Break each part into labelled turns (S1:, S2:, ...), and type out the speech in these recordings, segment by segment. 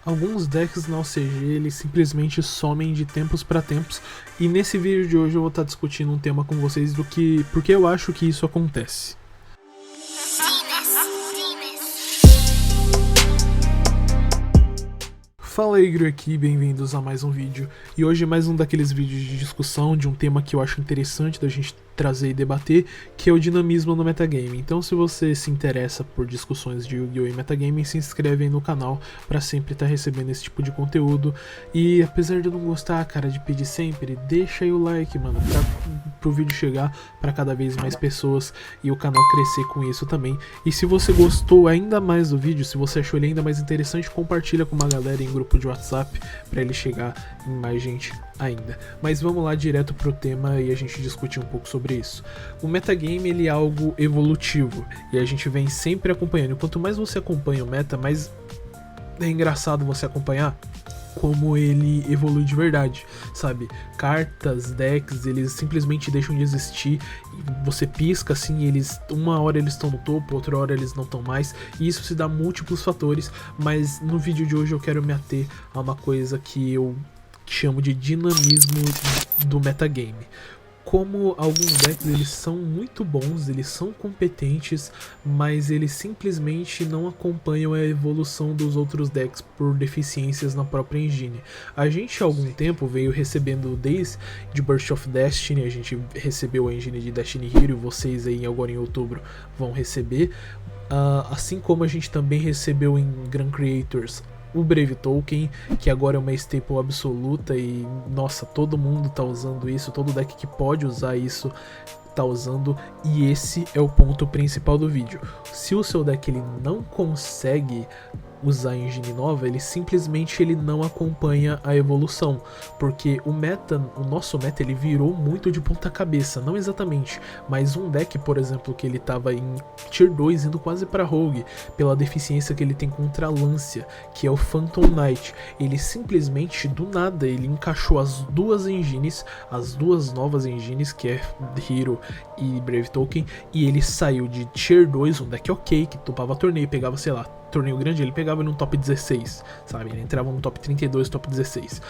S1: Alguns decks na OCG eles simplesmente somem de tempos para tempos, e nesse vídeo de hoje eu vou estar discutindo um tema com vocês do que porque eu acho que isso acontece. Fala aí, Igor aqui, bem-vindos a mais um vídeo. E hoje é mais um daqueles vídeos de discussão de um tema que eu acho interessante da gente trazer e debater, que é o dinamismo no metagame. Então se você se interessa por discussões de Yu-Gi-Oh! E metagame, se inscreve aí no canal pra sempre estar recebendo esse tipo de conteúdo. E apesar de eu não gostar, cara, de pedir sempre, deixa aí o like, mano, pro vídeo chegar pra cada vez mais pessoas e o canal crescer com isso também. E se você gostou ainda mais do vídeo, se você achou ele ainda mais interessante, compartilha com uma galera em grupo de WhatsApp pra ele chegar em mais gente ainda. Mas vamos lá direto pro tema e a gente discutir um pouco sobre isso. O metagame ele é algo evolutivo e a gente vem sempre acompanhando. Quanto mais você acompanha o meta, mais é engraçado você acompanhar como ele evolui de verdade, sabe? Cartas, decks, eles simplesmente deixam de existir. Você pisca assim, eles uma hora eles estão no topo, outra hora eles não estão mais, e isso se dá múltiplos fatores. Mas no vídeo de hoje eu quero me ater a uma coisa que eu chamo de dinamismo do metagame. Como alguns decks eles são muito bons, eles são competentes, mas eles simplesmente não acompanham a evolução dos outros decks por deficiências na própria engine. A gente há algum tempo veio recebendo desde Burst of Destiny, a gente recebeu a engine de Destiny Hero, vocês aí agora em outubro vão receber, assim como a gente também recebeu em Grand Creators o Brave Token, que agora é uma staple absoluta e, nossa, todo mundo tá usando isso, todo deck que pode usar isso tá usando, e esse é o ponto principal do vídeo. Se o seu deck ele não consegue usar a engine nova, ele simplesmente não acompanha a evolução, porque o nosso meta ele virou muito de ponta cabeça, não exatamente, mas um deck, por exemplo, que ele tava em Tier 2 indo quase para Rogue, pela deficiência que ele tem contra a Lancia, que é o Phantom Knight, ele simplesmente do nada, ele encaixou as duas engines, as duas novas engines, que é Hero e Brave Token, e ele saiu de Tier 2, um deck ok, que topava torneio, pegava, sei lá, torneio grande, ele pegava no top 16, sabe? Ele entrava no top 32, top 16.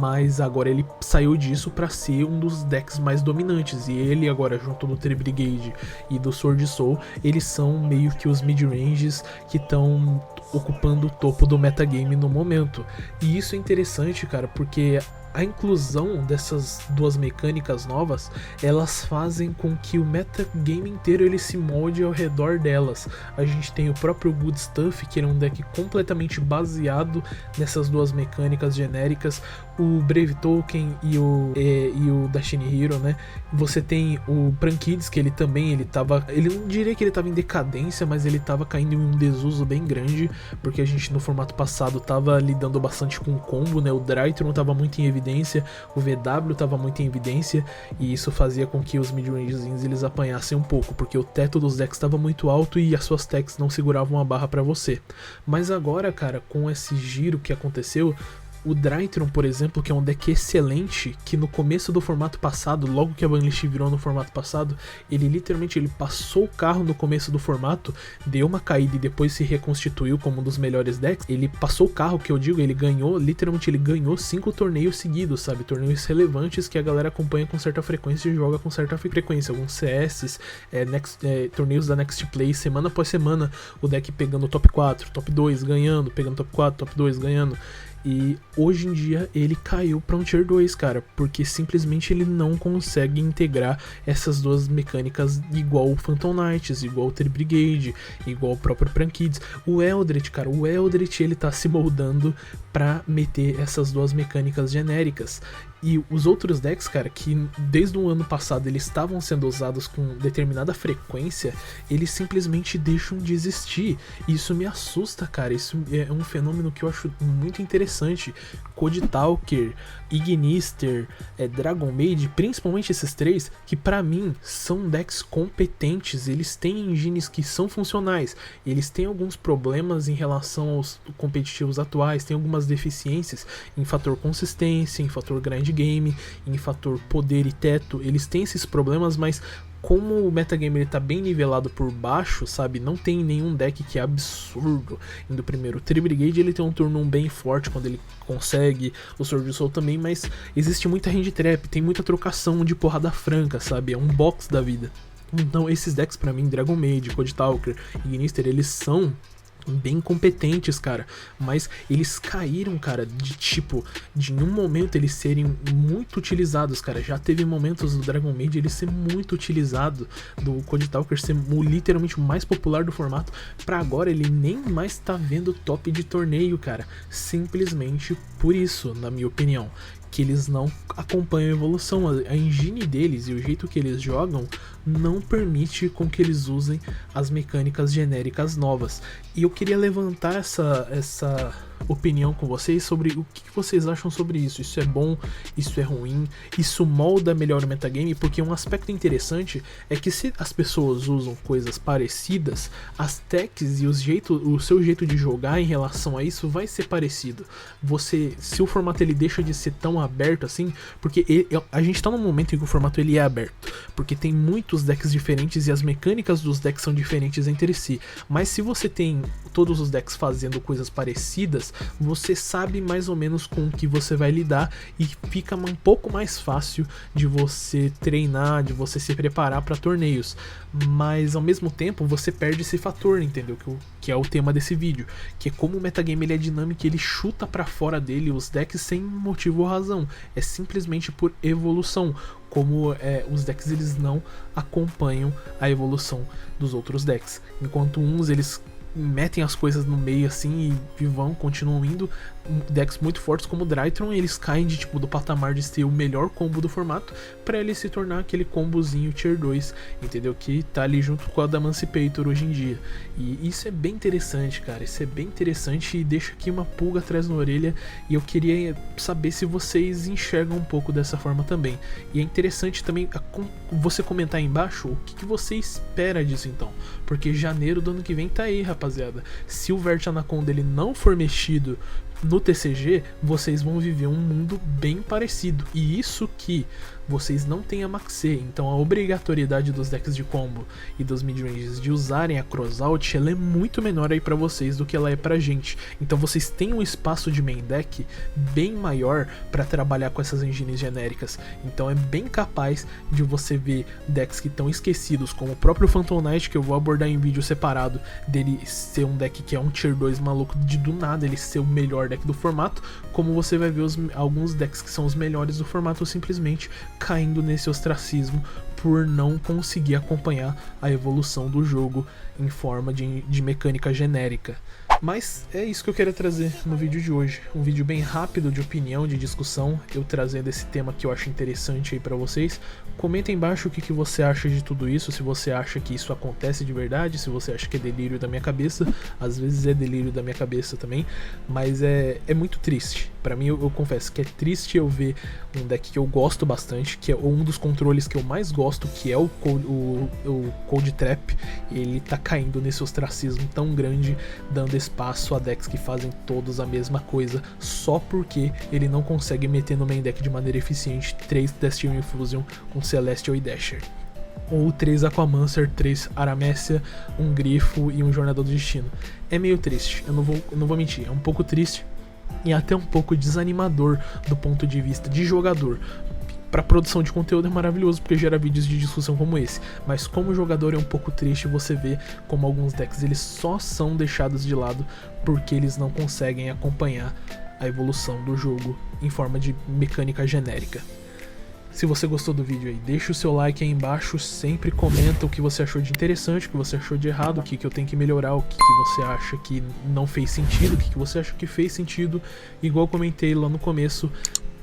S1: Mas agora ele saiu disso pra ser um dos decks mais dominantes. E ele agora, junto do Tree Brigade e do Sword Soul, eles são meio que os mid-ranges que estão ocupando o topo do metagame no momento. E isso é interessante, cara, porque a inclusão dessas duas mecânicas novas, elas fazem com que o metagame inteiro ele se molde ao redor delas. A gente tem o próprio Good Stuff, que é um deck completamente baseado nessas duas mecânicas genéricas, o Brave Token e o Destiny Hero, né? Você tem o Prankids, que ele não diria que ele tava em decadência, mas ele tava caindo em um desuso bem grande, porque a gente no formato passado tava lidando bastante com o combo, né? O Drytron tava muito em evidência, o VW estava muito em evidência, e isso fazia com que os midrangezinhos eles apanhassem um pouco, porque o teto dos decks estava muito alto e as suas techs não seguravam a barra para você. Mas agora, cara, com esse giro que aconteceu, o Drytron, por exemplo, que é um deck excelente, que no começo do formato passado, logo que a Banlist virou no formato passado, ele literalmente passou o carro no começo do formato, deu uma caída e depois se reconstituiu como um dos melhores decks. Ele passou o carro, que eu digo, literalmente ele ganhou 5 torneios seguidos, sabe? Torneios relevantes que a galera acompanha com certa frequência e joga com certa frequência. Alguns CS, torneios da Next Play, semana após semana, o deck pegando top 4, top 2, ganhando, pegando top 4, top 2, ganhando. E hoje em dia ele caiu para um Tier 2, cara, porque simplesmente ele não consegue integrar essas duas mecânicas igual o Phantom Knights, igual o Tree Brigade, igual o próprio Prankids. O Eldritch, cara, ele tá se moldando para meter essas duas mecânicas genéricas. E os outros decks, cara, que desde o ano passado eles estavam sendo usados com determinada frequência, eles simplesmente deixam de existir. E isso me assusta, cara. Isso é um fenômeno que eu acho muito interessante. Codtalker, Ignister, Dragon Maid, principalmente esses três, que pra mim são decks competentes. Eles têm engines que são funcionais. Eles têm alguns problemas em relação aos competitivos atuais, tem algumas deficiências em fator consistência, em fator grind game, em fator poder e teto. Eles têm esses problemas, mas como o metagame ele tá bem nivelado por baixo, sabe, não tem nenhum deck que é absurdo indo primeiro. O Tri-Brigade ele tem um turno 1 bem forte quando ele consegue, o Sword Soul também, mas existe muita hand trap, tem muita trocação de porrada franca, sabe, é um box da vida. Então esses decks pra mim, Dragon Maid, Code Talker, Ignister, eles são bem competentes, cara, mas eles caíram, cara, de em um momento eles serem muito utilizados, cara. Já teve momentos do Dragon Maid ele ser muito utilizado, do Code Talker ser literalmente o mais popular do formato, pra agora ele nem mais tá vendo top de torneio, cara, simplesmente por isso, na minha opinião, que eles não acompanham a evolução. A engine deles e o jeito que eles jogam não permite com que eles usem as mecânicas genéricas novas. E eu queria levantar essa opinião com vocês sobre o que vocês acham sobre isso. Isso é bom? Isso é ruim? Isso molda melhor o metagame? Porque um aspecto interessante é que se as pessoas usam coisas parecidas, as techs e o seu jeito de jogar em relação a isso vai ser parecido. Se o formato ele deixa de ser tão aberto assim, porque a gente tá num momento em que o formato ele é aberto, porque tem muitos decks diferentes e as mecânicas dos decks são diferentes entre si, mas se você tem todos os decks fazendo coisas parecidas, você sabe mais ou menos com o que você vai lidar e fica um pouco mais fácil de você treinar, de você se preparar para torneios, mas ao mesmo tempo você perde esse fator, entendeu? Que é o tema desse vídeo, que é como o metagame ele é dinâmico, ele chuta para fora dele os decks sem motivo ou razão, é simplesmente por evolução, como os decks eles não acompanham a evolução dos outros decks, enquanto uns eles metem as coisas no meio assim e continuam indo. Decks muito fortes como o Drytron, eles caem do patamar de ser o melhor combo do formato para ele se tornar aquele combozinho tier 2, entendeu? Que tá ali junto com a da Emancipator hoje em dia. E isso é bem interessante, cara, isso é bem interessante e deixa aqui uma pulga atrás na orelha, e eu queria saber se vocês enxergam um pouco dessa forma também. E é interessante também você comentar aí embaixo o que você espera disso então, porque janeiro do ano que vem tá aí, rapaziada. Se o Vert Anaconda ele não for mexido no TCG, vocês vão viver um mundo bem parecido, e isso que vocês não têm a Maxê, então a obrigatoriedade dos decks de combo e dos midranges de usarem a crossout, ela é muito menor aí pra vocês do que ela é pra gente, então vocês têm um espaço de main deck bem maior pra trabalhar com essas engines genéricas, então é bem capaz de você ver decks que estão esquecidos, como o próprio Phantom Knight, que eu vou abordar em vídeo separado, dele ser um deck que é um tier 2 maluco, de do nada ele ser o melhor deck do formato, como você vai ver alguns decks que são os melhores do formato simplesmente caindo nesse ostracismo por não conseguir acompanhar a evolução do jogo em forma de mecânica genérica. Mas é isso que eu queria trazer no vídeo de hoje, um vídeo bem rápido de opinião, de discussão, eu trazendo esse tema que eu acho interessante aí pra vocês. Comenta aí embaixo o que você acha de tudo isso, se você acha que isso acontece de verdade, se você acha que é delírio da minha cabeça, às vezes é delírio da minha cabeça também, mas é muito triste. Pra mim, eu confesso que é triste eu ver um deck que eu gosto bastante, que é um dos controles que eu mais gosto, que é o Cold Trap, ele tá caindo nesse ostracismo tão grande, dando espaço a decks que fazem todos a mesma coisa, só porque ele não consegue meter no main deck de maneira eficiente 3 Destiny Infusion com Celestial e Dasher, ou 3 Aquamancer, 3 Aramécia, um Grifo e um Jornador do Destino. É meio triste, eu não vou mentir, é um pouco triste e até um pouco desanimador do ponto de vista de jogador. Para produção de conteúdo é maravilhoso porque gera vídeos de discussão como esse, mas como jogador é um pouco triste você ver como alguns decks eles só são deixados de lado porque eles não conseguem acompanhar a evolução do jogo em forma de mecânica genérica. Se você gostou do vídeo aí, deixa o seu like aí embaixo, sempre comenta o que você achou de interessante, o que você achou de errado, o que eu tenho que melhorar, o que você acha que não fez sentido, o que você acha que fez sentido, igual eu comentei lá no começo.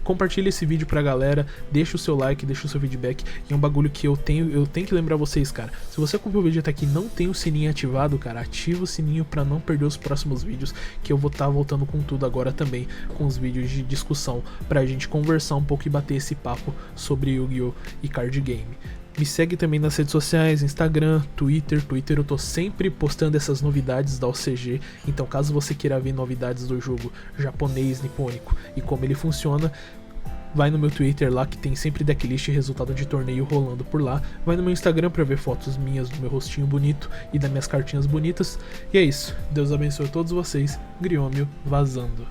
S1: Compartilha esse vídeo pra galera, deixa o seu like, deixa o seu feedback, e é um bagulho que eu tenho que lembrar vocês, cara. Se você acompanhou o vídeo até aqui e não tem o sininho ativado, cara, ativa o sininho pra não perder os próximos vídeos, que eu vou estar voltando com tudo agora também, com os vídeos de discussão, pra gente conversar um pouco e bater esse papo sobre Yu-Gi-Oh! E card game. Me segue também nas redes sociais, Instagram, Twitter eu tô sempre postando essas novidades da OCG, então caso você queira ver novidades do jogo japonês nipônico e como ele funciona, vai no meu Twitter lá que tem sempre decklist e resultado de torneio rolando por lá, vai no meu Instagram pra ver fotos minhas do meu rostinho bonito e das minhas cartinhas bonitas, e é isso, Deus abençoe a todos vocês, Griômio vazando.